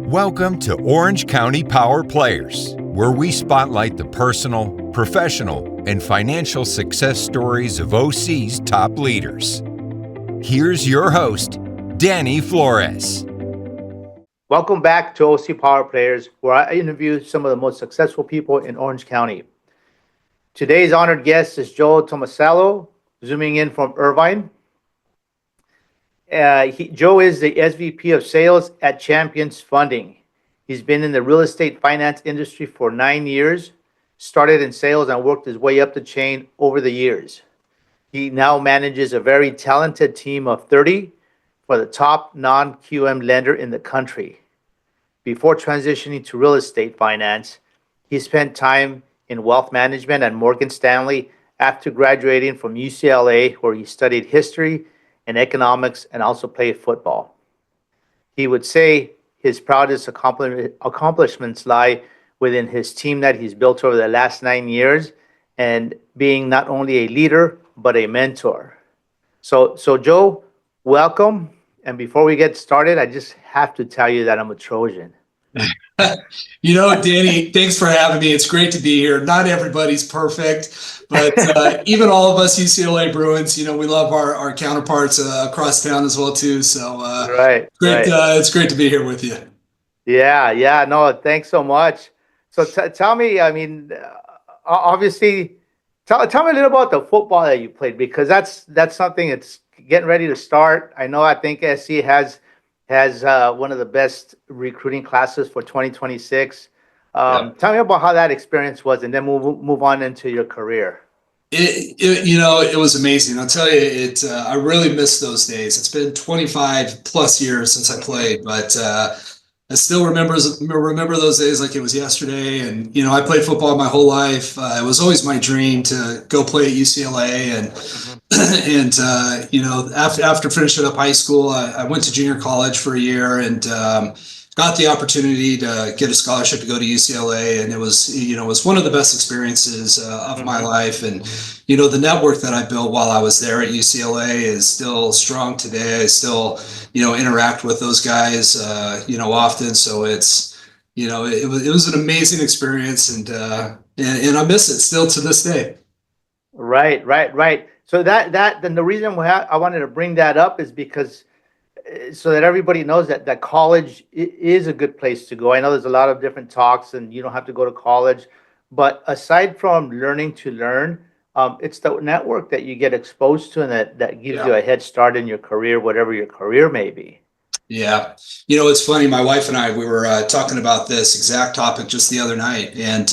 Welcome to Orange County Power Players, where we spotlight the personal, professional, and financial success stories of OC's top leaders. Here's your host, Danny Flores. Welcome back to OC Power Players, where I interview some of the most successful people in Orange County. Today's honored guest is Joe Tomasello, zooming in from Irvine. Joe is the SVP of Sales at Champions Funding. He's been in the real estate finance industry for 9 years, started in sales and worked his way up the chain over the years. He now manages a very talented team of 30 for the top non-QM lender in the country. Before transitioning to real estate finance, he spent time in wealth management at Morgan Stanley after graduating from UCLA, where he studied history and economics and also played football. He would say his proudest accomplishments lie within his team that he's built over the last 9 years and being not only a leader, but a mentor. So Joe, welcome. And before we get started, I just have to tell you that I'm a Trojan. Danny, thanks for having me. It's great to be here. Not everybody's perfect, but even all of us UCLA Bruins, we love our counterparts across town as well too. So it's great to be here with you. Yeah. No, thanks so much. So tell me, obviously, tell me a little about the football that you played, because that's something that's getting ready to start. I think SC has one of the best recruiting classes for 2026. Tell me about how that experience was, and then we'll move on into your career. It was amazing. I'll tell you, I really miss those days. It's been 25 plus years since I played, but I still remember those days like it was yesterday. And, I played football my whole life. It was always my dream to go play at UCLA. After finishing up high school, I went to junior college for a year and got the opportunity to get a scholarship to go to UCLA. And it was one of the best experiences of my life. And, the network that I built while I was there at UCLA is still strong today. I still, interact with those guys, often. So it was an amazing experience, and I miss it still to this day. Right. So then the reason I wanted to bring that up is because so that everybody knows that college is a good place to go. I know there's a lot of different talks and you don't have to go to college, but aside from learning to learn, it's the network that you get exposed to and that gives you a head start in your career, whatever your career may be. Yeah. It's funny. My wife and I, we were talking about this exact topic just the other night. And,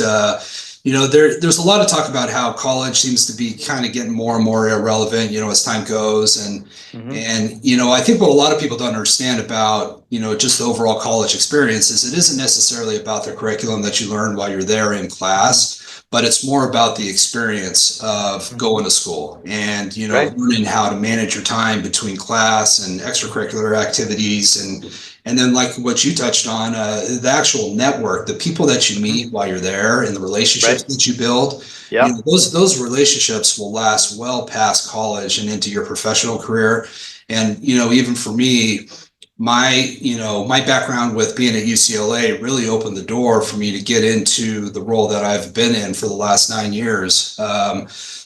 there's a lot of talk about how college seems to be kind of getting more and more irrelevant, as time goes. And I think what a lot of people don't understand about, just the overall college experience is it isn't necessarily about the curriculum that you learn while you're there in class, but it's more about the experience of going to school and, learning how to manage your time between class and extracurricular activities. And then like what you touched on, the actual network, the people that you meet while you're there and the relationships that you build, those relationships will last well past college and into your professional career. And, even for me, my background with being at UCLA really opened the door for me to get into the role that I've been in for the last 9 years.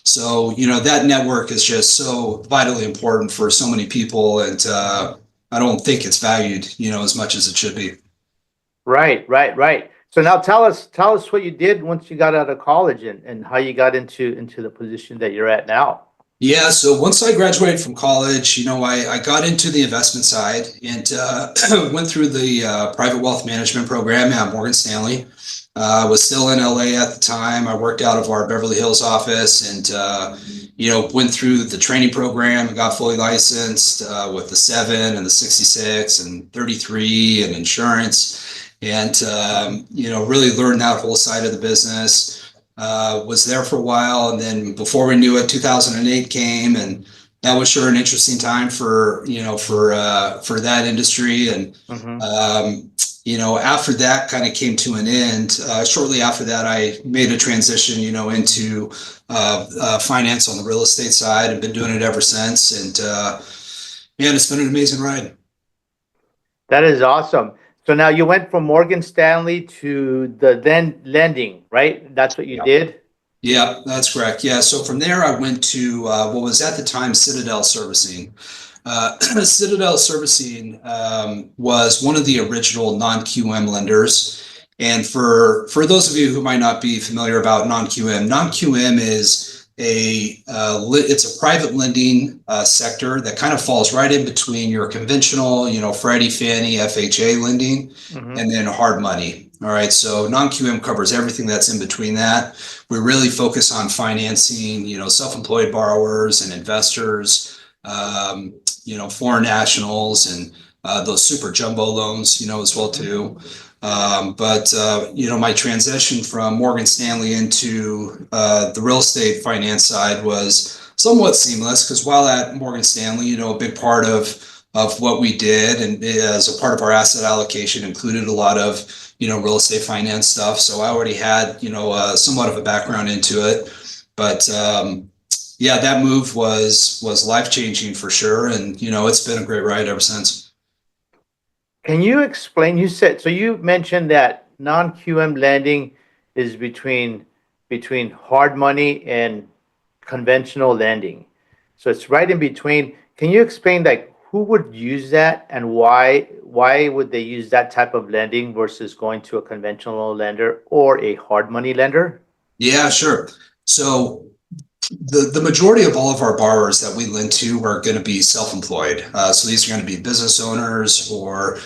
So that network is just so vitally important for so many people. And I don't think it's valued, as much as it should be. Right. So now tell us what you did once you got out of college and how you got into the position that you're at now. Yeah. So once I graduated from college, I got into the investment side and went through the private wealth management program at Morgan Stanley. I was still in LA at the time. I worked out of our Beverly Hills office and, went through the training program and got fully licensed with the 7 and the 66 and 33 and insurance and, really learned that whole side of the business. Was there for a while, and then before we knew it, 2008 came, and that was sure an interesting time for that industry. And after that kind of came to an end, shortly after that, I made a transition, into finance on the real estate side, and been doing it ever since. And man, it's been an amazing ride. That is awesome. So now you went from Morgan Stanley to the then lending, right? That's what you did? Yeah, that's correct. Yeah. So from there, I went to what was at the time Citadel Servicing. Citadel Servicing was one of the original non-QM lenders. And for those of you who might not be familiar about non-QM, non-QM is it's a private lending sector that kind of falls right in between your conventional, Freddie, Fannie, FHA lending, and then hard money. All right, so non-QM covers everything that's in between that. We really focus on financing, self-employed borrowers and investors, foreign nationals, and those super jumbo loans, as well too. My transition from Morgan Stanley into the real estate finance side was somewhat seamless, because while at Morgan Stanley, a big part of what we did, and as a part of our asset allocation, included a lot of real estate finance stuff. So I already had somewhat of a background into it. But yeah, that move was life-changing for sure, and it's been a great ride ever since. Can you explain, you mentioned that non-QM lending is between hard money and conventional lending. So it's right in between. Can you explain, like, who would use that, and why would they use that type of lending versus going to a conventional lender or a hard money lender? Yeah, sure. So the majority of all of our borrowers that we lend to are going to be self-employed. So these are going to be business owners or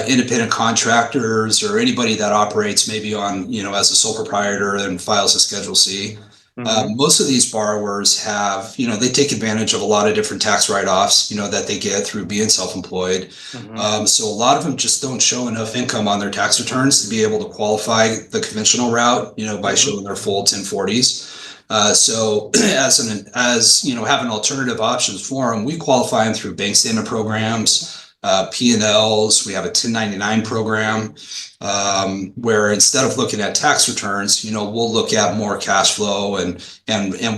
independent contractors, or anybody that operates maybe on, as a sole proprietor and files a Schedule C. Most of these borrowers have, they take advantage of a lot of different tax write-offs, that they get through being self-employed. So a lot of them just don't show enough income on their tax returns to be able to qualify the conventional route, by showing their full 1040s. So as having alternative options for them, we qualify them through bank statement programs, P&Ls. We have a 1099 program, where instead of looking at tax returns, we'll look at more cash flow and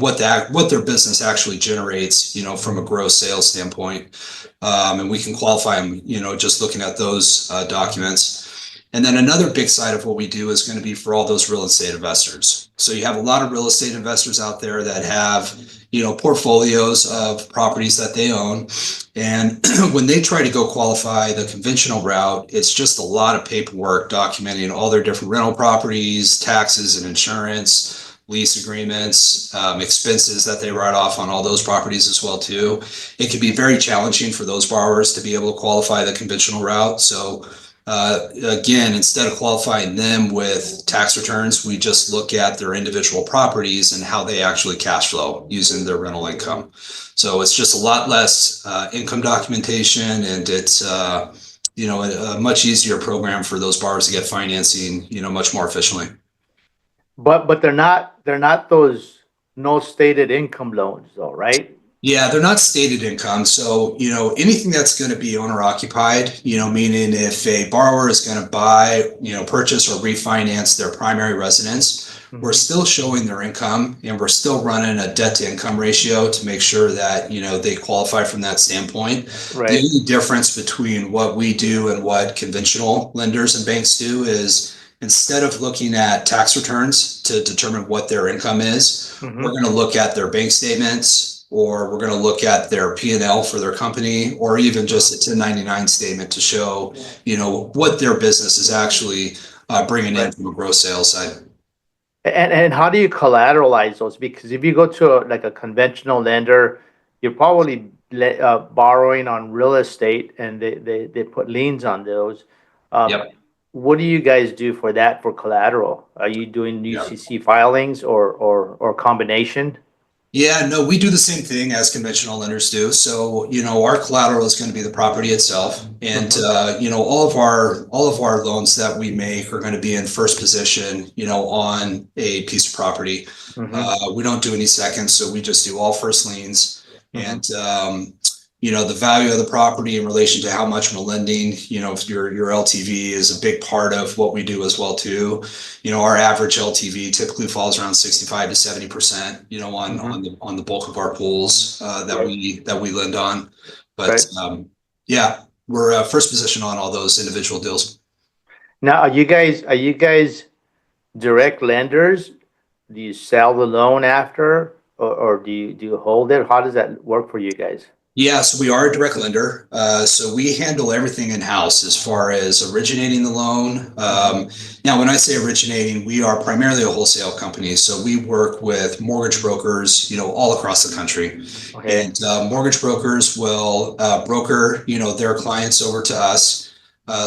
what their business actually generates, from a gross sales standpoint. And we can qualify them, just looking at those documents. And then another big side of what we do is going to be for all those real estate investors. So you have a lot of real estate investors out there that have, portfolios of properties that they own. And when they try to go qualify the conventional route, it's just a lot of paperwork documenting all their different rental properties, taxes and insurance, lease agreements, expenses that they write off on all those properties as well too. It can be very challenging for those borrowers to be able to qualify the conventional route. So again, instead of qualifying them with tax returns, we just look at their individual properties and how they actually cash flow using their rental income. So it's just a lot less income documentation, and it's a much easier program for those borrowers to get financing, much more efficiently. But they're not those no stated income loans, though, right? Yeah, they're not stated income. So, anything that's going to be owner occupied, meaning if a borrower is going to buy, purchase or refinance their primary residence, we're still showing their income, and we're still running a debt to income ratio to make sure that, they qualify from that standpoint. Right. The only difference between what we do and what conventional lenders and banks do is, instead of looking at tax returns to determine what their income is, we're going to look at their bank statements, or we're going to look at their P&L for their company, or even just a 1099 statement to show, what their business is actually bringing in from a gross sales side. And how do you collateralize those? Because if you go to a conventional lender, you're probably borrowing on real estate, and they put liens on those. Yep. What do you guys do for that, for collateral? Are you doing UCC filings or combination? Yeah, no, we do the same thing as conventional lenders do. So, our collateral is going to be the property itself. And, all of our loans that we make are going to be in first position, on a piece of property. We don't do any seconds, so we just do all first liens. And, the value of the property in relation to how much we're lending, if your LTV is a big part of what we do as well too. Our average LTV typically falls around 65 to 70%, on the bulk of our pools that we lend on. But yeah, we're first position on all those individual deals. Now, are you guys direct lenders? Do you sell the loan after, or do you hold it? How does that work for you guys? Yeah, so we are a direct lender. So we handle everything in-house as far as originating the loan. Now, when I say originating, we are primarily a wholesale company. So we work with mortgage brokers, all across the country. Okay. And mortgage brokers will broker, their clients over to us.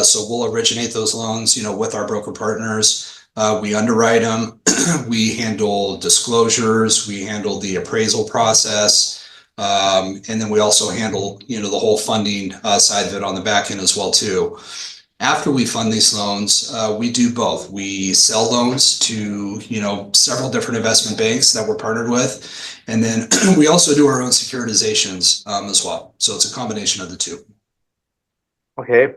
So we'll originate those loans, with our broker partners. We underwrite them. We handle disclosures. We handle the appraisal process. And then we also handle, the whole funding side of it on the back end as well too. After we fund these loans, we do both. We sell loans to, several different investment banks that we're partnered with, and then we also do our own securitizations as well. So it's a combination of the two. Okay.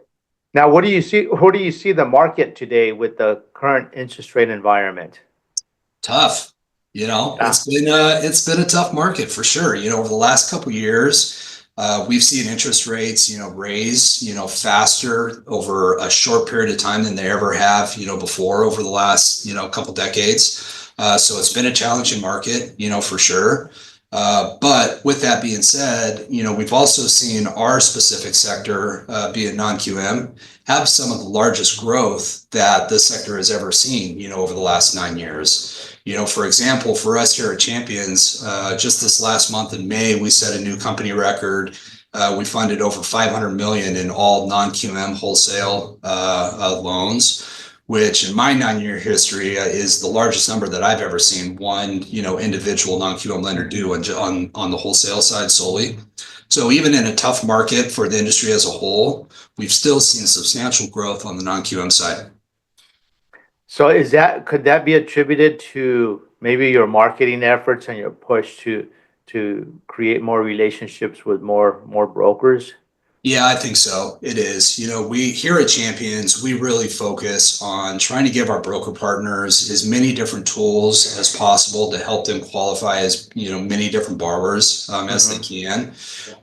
Now, what do you see? Who do you see the market today with the current interest rate environment? Tough. Yeah. It's been a tough market for sure. Over the last couple of years, we've seen interest rates, raise, faster over a short period of time than they ever have, before over the last, couple decades. So it's been a challenging market, for sure. But with that being said, we've also seen our specific sector, be it non-QM, have some of the largest growth that this sector has ever seen, over the last 9 years. For example, for us here at Champions, just this last month in May, we set a new company record. We funded over 500 million in all non-QM wholesale loans, which in my 9-year history is the largest number that I've ever seen one, individual non-QM lender do on the wholesale side solely. So even in a tough market for the industry as a whole, we've still seen substantial growth on the non-QM side. So could that be attributed to maybe your marketing efforts and your push to create more relationships with more brokers? Yeah, I think so. It is. We here at Champions, we really focus on trying to give our broker partners as many different tools as possible to help them qualify as, many different borrowers as they can.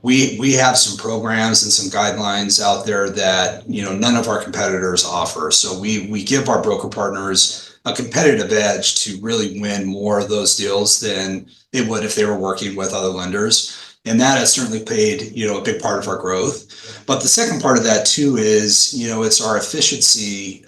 We have some programs and some guidelines out there that, none of our competitors offer. So we give our broker partners a competitive edge to really win more of those deals than they would if they were working with other lenders. And that has certainly played, a big part of our growth. But the second part of that too is, it's our efficiency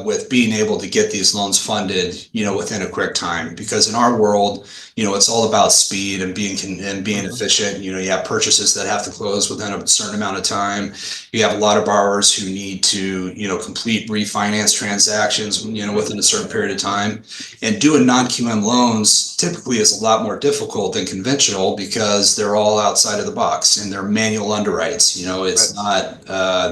with being able to get these loans funded, within a quick time. Because in our world, it's all about speed and being efficient. You have purchases that have to close within a certain amount of time. You have a lot of borrowers who need to, complete refinance transactions, within a certain period of time. And doing non-QM loans typically is a lot more difficult than conventional because they're all outside of the box and they're manual underwrites. It's not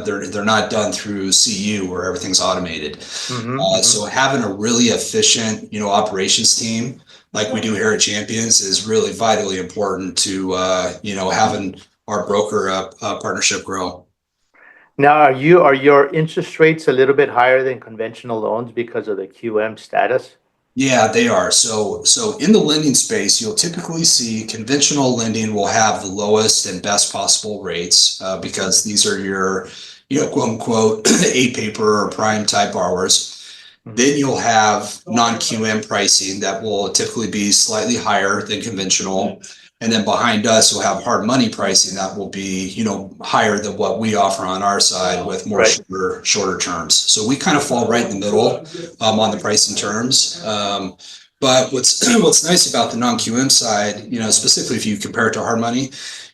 they're not done through CU where everything's automated. So having a really efficient, operations team like we do here at Champions is really vitally important to having our broker partnership grow. Now, are your interest rates a little bit higher than conventional loans because of the QM status? Yeah, they are. So in the lending space, you'll typically see conventional lending will have the lowest and best possible rates because these are your, quote unquote, A paper or prime type borrowers. Then you'll have non-QM pricing that will typically be slightly higher than conventional. And then behind us, we'll have hard money pricing that will be, higher than what we offer on our side with more shorter terms. So we kind of fall right in the middle on the pricing terms. But what's nice about the non-QM side, specifically if you compare it to hard money,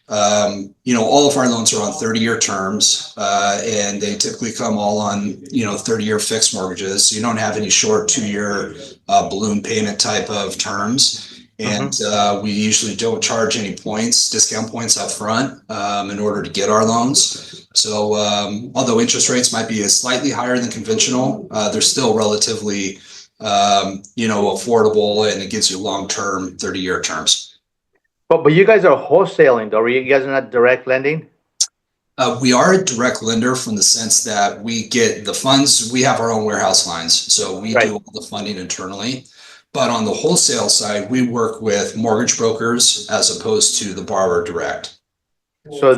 all of our loans are on 30-year terms, and they typically come all on, 30-year fixed mortgages. So you don't have any short 2-year balloon payment type of terms. And we usually don't charge any discount points up front in order to get our loans. So although interest rates might be slightly higher than conventional, they're still relatively, affordable, and it gives you long-term 30-year terms. But you guys are wholesaling though, right? You guys are not direct lending? We are a direct lender from the sense that we get the funds. We have our own warehouse lines, so we do all the funding internally. But on the wholesale side, we work with mortgage brokers as opposed to the borrower direct. So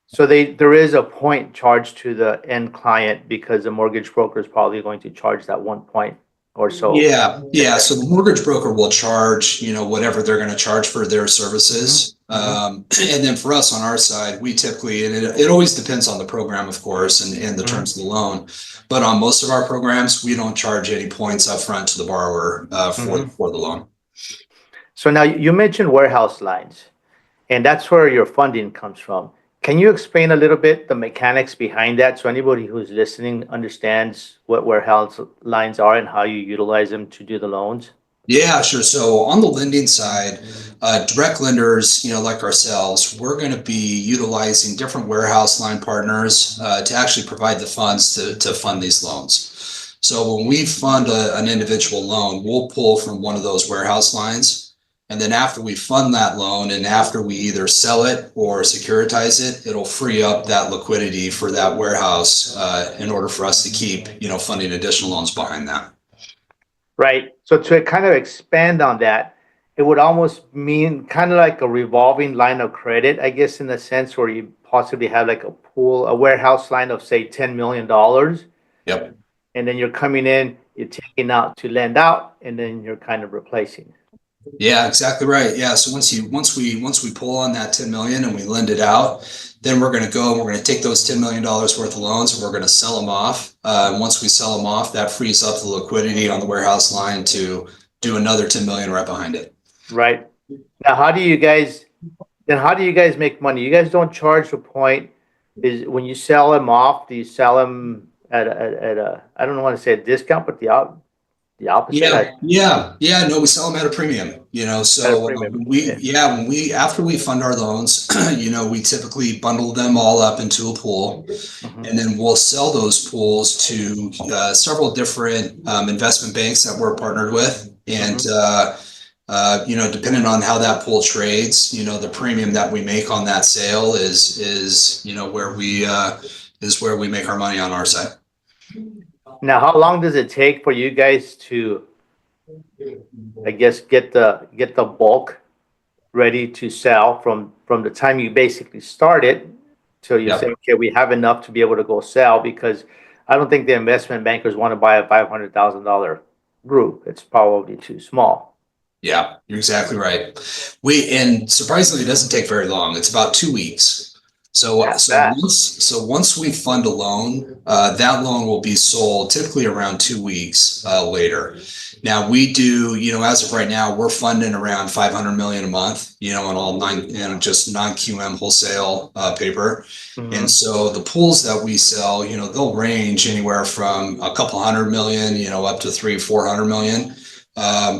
So there is a point charged to the end client because the mortgage broker is probably going to charge that 1 point or so. Yeah. So the mortgage broker will charge, whatever they're going to charge for their services. And then for us on our side, we typically, and it always depends on the program, of course, and the terms of the loan. But on most of our programs, we don't charge any points upfront to the borrower for the loan. So now you mentioned warehouse lines, and that's where your funding comes from. Can you explain a little bit the mechanics behind that so anybody who's listening understands what warehouse lines are and how you utilize them to do the loans? Yeah, sure. So on the lending side, direct lenders, like ourselves, we're going to be utilizing different warehouse line partners to actually provide the funds to fund these loans. So when we fund an individual loan, we'll pull from one of those warehouse lines. And then after we fund that loan and after we either sell it or securitize it, it'll free up that liquidity for that warehouse in order for us to keep, funding additional loans behind that. Right. So to kind of expand on that, it would almost mean kind of like a revolving line of credit, I guess, in the sense where you possibly have like a warehouse line of say $10 million. Yep. And then you're coming in, you're taking out to lend out, and then you're kind of replacing. Yeah, exactly right. Yeah. So once we pull on that 10 million and we lend it out, then we're going to go and we're going to take those $10 million worth of loans and we're going to sell them off. And once we sell them off, that frees up the liquidity on the warehouse line to do another 10 million right behind it. Right. Now, how do you guys make money? You guys don't charge a point. Is when you sell them off, do you sell them at a I don't want to say a discount, but the opposite? Yeah. No, we sell them at a premium, so after we fund our loans, we typically bundle them all up into a pool, and then we'll sell those pools to several different investment banks that we're partnered with. And, depending on how that pool trades, the premium that we make on that sale is where we make our money on our side. Now, how long does it take for you guys to, I guess, get the bulk ready to sell from the time you basically start it till you say, okay, we have enough to be able to go sell? Because I don't think the investment bankers want to buy a $500,000 group. It's probably too small. Yeah, you're exactly right. And surprisingly, it doesn't take very long. It's about 2 weeks. So once we fund a loan, that loan will be sold typically around 2 weeks later. Now we do, as of right now, we're funding around 500 million a month, in all just non-QM wholesale paper. And so the pools that we sell, they'll range anywhere from a couple $100 million, up to 300-400 million.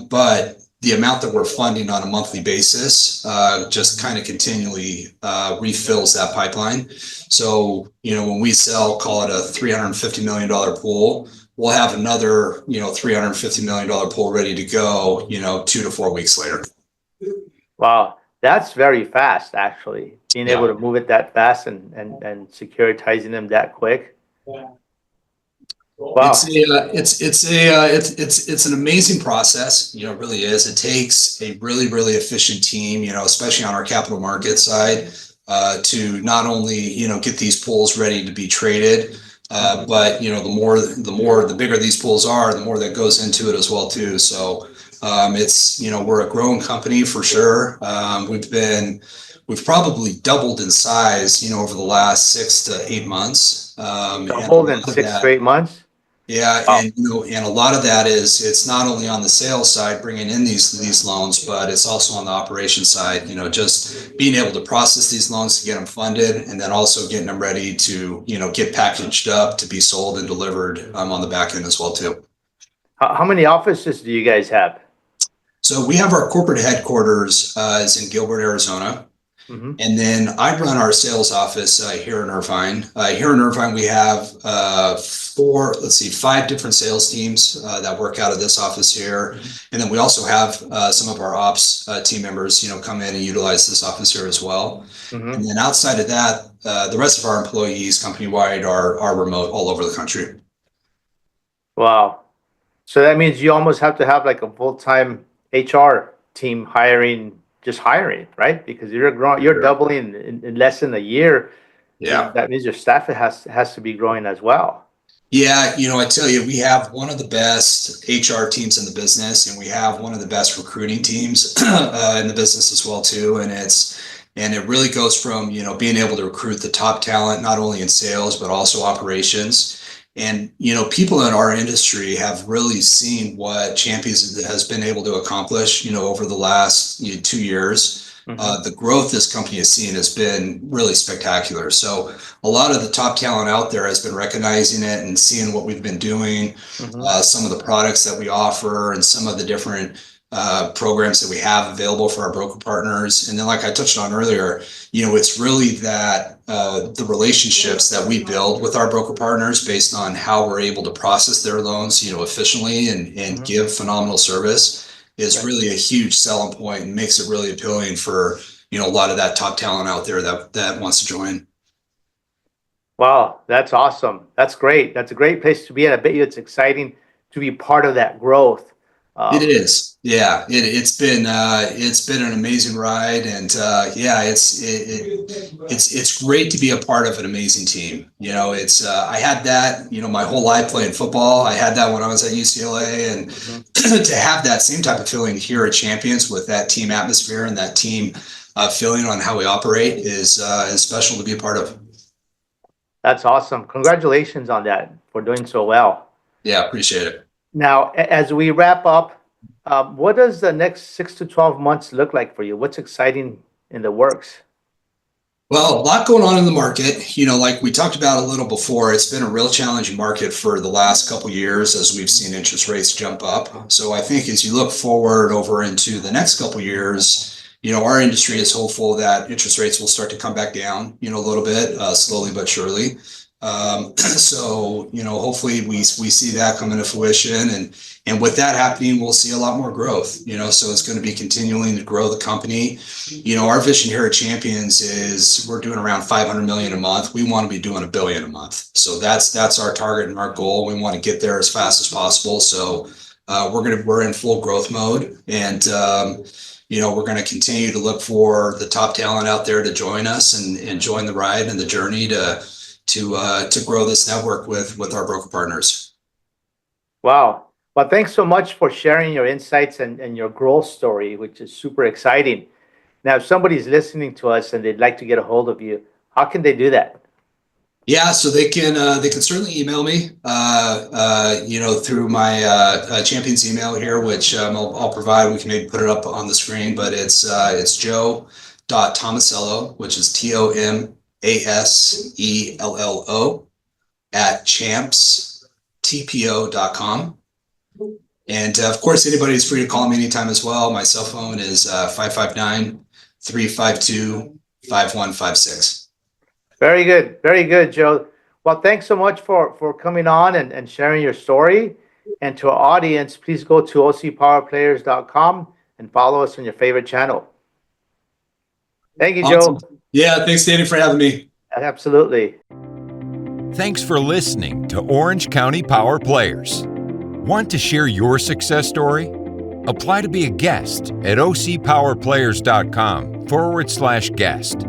But the amount that we're funding on a monthly basis just kind of continually refills that pipeline. So, when we sell, call it a $350 million pool, we'll have another, $350 million pool ready to go, 2 to 4 weeks later. Wow. That's very fast, actually, being able to move it that fast and securitizing them that quick. Wow. It's an amazing process. It really is. It takes a really, really efficient team, especially on our capital market side, to not only, get these pools ready to be traded, but, the bigger these pools are, the more that goes into it as well, too. So, we're a growing company for sure. We've probably doubled in size, over the last 6 to 8 months. Doubled in 6 to 8 months? Yeah, wow. And a lot of that is, it's not only on the sales side bringing in these loans, but it's also on the operation side. Just being able to process these loans to get them funded, and then also getting them ready to get packaged up to be sold and delivered on the back end as well too. How many offices do you guys have? So we have our corporate headquarters is in Gilbert, Arizona. And then I run our sales office here in Irvine. Here in Irvine, we have 5 different sales teams that work out of this office here. And then we also have some of our ops team members, come in and utilize this office here as well. And then outside of that, the rest of our employees company-wide are remote all over the country. Wow. So that means you almost have to have like a full-time HR team hiring, right? Because you're doubling in less than a year. Yeah. That means your staff has to be growing as well. Yeah, I tell you, we have one of the best HR teams in the business, and we have one of the best recruiting teams in the business as well too. And it really goes from being able to recruit the top talent, not only in sales but also operations. And people in our industry have really seen what Champions has been able to accomplish, over the last 2 years. The growth this company has seen has been really spectacular. So a lot of the top talent out there has been recognizing it and seeing what we've been doing, some of the products that we offer, and some of the different programs that we have available for our broker partners. And then, like I touched on earlier, it's really that the relationships that we build with our broker partners based on how we're able to process their loans, efficiently and give phenomenal service is really a huge selling point and makes it really appealing for, a lot of that top talent out there that wants to join. Wow, that's awesome. That's great. That's a great place to be at. I bet you it's exciting to be part of that growth. It is, yeah. It's been an amazing ride, and it's great to be a part of an amazing team. I had that my whole life playing football. I had that when I was at UCLA, and to have that same type of feeling here at Champions with that team atmosphere and that team feeling on how we operate is special to be a part of. That's awesome. Congratulations on that for doing so well. Yeah, appreciate it. Now, as we wrap up, what does the next 6 to 12 months look like for you? What's exciting in the works? Well, a lot going on in the market. Like we talked about a little before, it's been a real challenging market for the last couple of years as we've seen interest rates jump up. So I think as you look forward over into the next couple of years, our industry is hopeful that interest rates will start to come back down, a little bit, slowly but surely. So, hopefully we see that come into fruition, and with that happening, we'll see a lot more growth, so it's going to be continuing to grow the company. Our vision here at Champions is we're doing around 500 million a month. We want to be doing $1 billion a month. So that's our target and our goal. We want to get there as fast as possible. So, we're in full growth mode, and, we're going to continue to look for the top talent out there to join us and join the ride and the journey to grow this network with our broker partners. Wow. Well, thanks so much for sharing your insights and your growth story, which is super exciting. Now, if somebody's listening to us and they'd like to get a hold of you, how can they do that? Yeah, so they can certainly email me, through my Champions email here, which I'll provide. We can maybe put it up on the screen, but it's joe.tomasello, which is TOMASELLO @champstpo.com. And of course, anybody is free to call me anytime as well. My cell phone is 559-352-5156. Very good. Very good, Joe. Well, thanks so much for coming on and sharing your story. And to our audience, please go to ocpowerplayers.com and follow us on your favorite channel. Thank you, Awesome. Joe. Yeah, thanks, Danny, for having me. Absolutely. Thanks for listening to Orange County Power Players. Want to share your success story? Apply to be a guest at ocpowerplayers.com/guest.